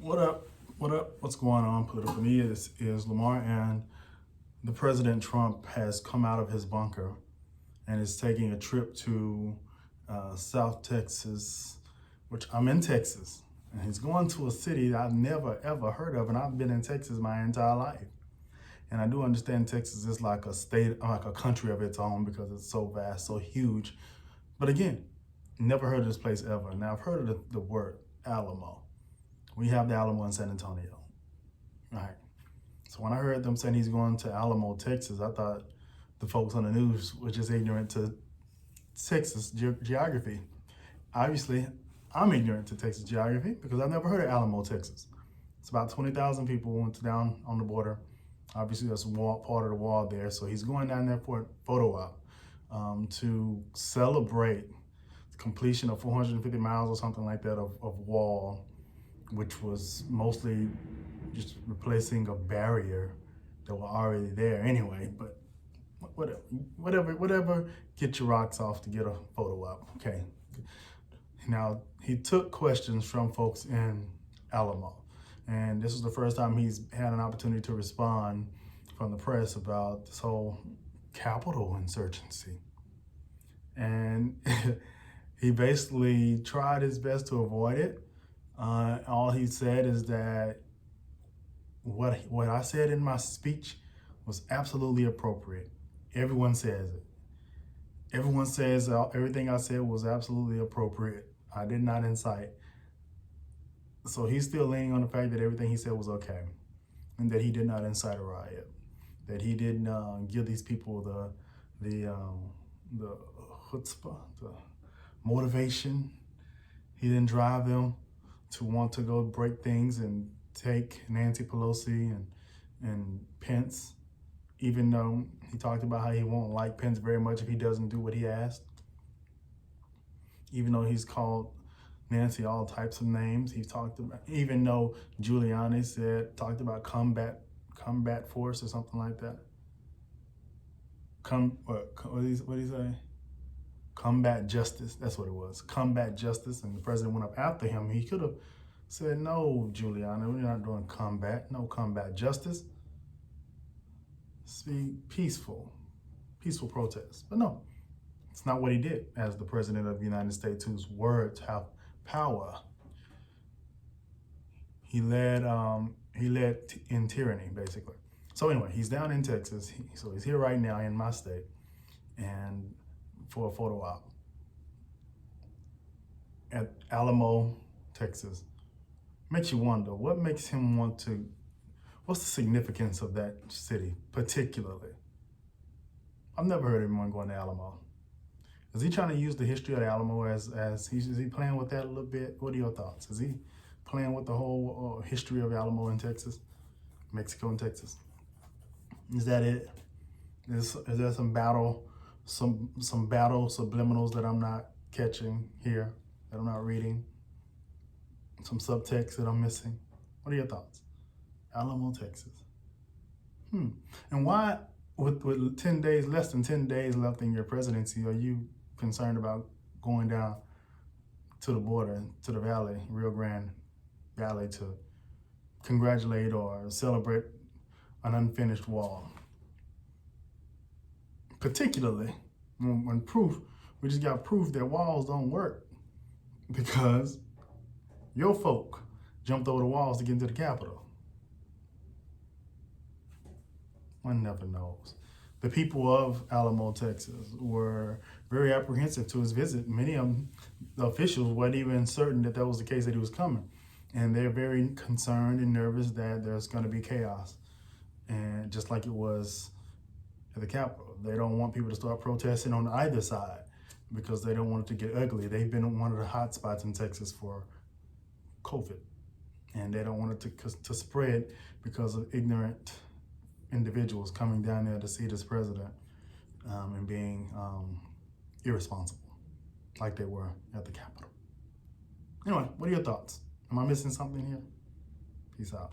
What up? What up? What's going on? Political me is Lamar, and the President Trump has come out of his bunker and is taking a trip to South Texas, which I'm in Texas, and he's going to a city that I've never ever heard of, and I've been in Texas my entire life. And I do understand Texas is like a state, like a country of its own because it's so vast, so huge. But again, never heard of this place ever. Now I've heard of the word Alamo. We have the Alamo in San Antonio, right? So when I heard them saying he's going to Alamo, Texas, I thought the folks on the news were just ignorant to Texas geography. Obviously, I'm ignorant to Texas geography because I've never heard of Alamo, Texas. It's about 20,000 people went down on the border. Obviously, that's part of the wall there. So he's going down there for a photo op to celebrate the completion of 450 miles or something like that of wall, which was mostly just replacing a barrier that were already there anyway. But whatever, get your rocks off to get a photo op. Okay. Now, he took questions from folks in Alamo, and this is the first time he's had an opportunity to respond from the press about this whole Capitol insurgency. And he basically tried his best to avoid it. All he said is that what I said in my speech was absolutely appropriate. Everyone says it. Everyone says everything I said was absolutely appropriate. I did not incite. So he's still leaning on the fact that everything he said was okay, and that he did not incite a riot, that he didn't give these people the chutzpah, the motivation. He didn't drive them to want to go break things and take Nancy Pelosi and Pence, even though he talked about how he won't like Pence very much if he doesn't do what he asked. Even though he's called Nancy all types of names, he talked about, even though Giuliani talked about combat force or something like that. What did he say? Combat justice, that's what it was. Combat justice, and the president went up after him. He could have said, no, Giuliani, we're not doing combat, no combat justice. Be peaceful protest. But no, it's not what he did as the president of the United States, whose words have power. He led in tyranny, basically. So anyway, he's down in Texas. So he's here right now in my state, and for a photo op at Alamo, Texas. Makes you wonder, what makes him want to, what's the significance of that city particularly? I've never heard of anyone going to Alamo. Is he trying to use the history of the Alamo is he playing with that a little bit? What are your thoughts? Is he playing with the whole history of Alamo in Texas, Mexico and Texas? Is that it? Is there some battle subliminals that I'm not catching here, that I'm not reading? Some subtext that I'm missing? What are your thoughts? Alamo, Texas. And why, with less than 10 days left in your presidency, are you concerned about going down to the border, to the valley, Rio Grande Valley, to congratulate or celebrate an unfinished wall? Particularly when we just got proof that walls don't work because your folk jumped over the walls to get into the Capitol. One never knows. The people of Alamo, Texas were very apprehensive to his visit. Many of them, the officials, weren't even certain that was the case, that he was coming. And they're very concerned and nervous that there's going to be chaos. And just like it was at the Capitol, they don't want people to start protesting on either side because they don't want it to get ugly. They've been one of the hot spots in Texas for COVID, and they don't want it to spread because of ignorant individuals coming down there to see this president and being irresponsible like they were at the Capitol. Anyway, what are your thoughts? Am I missing something here? Peace out.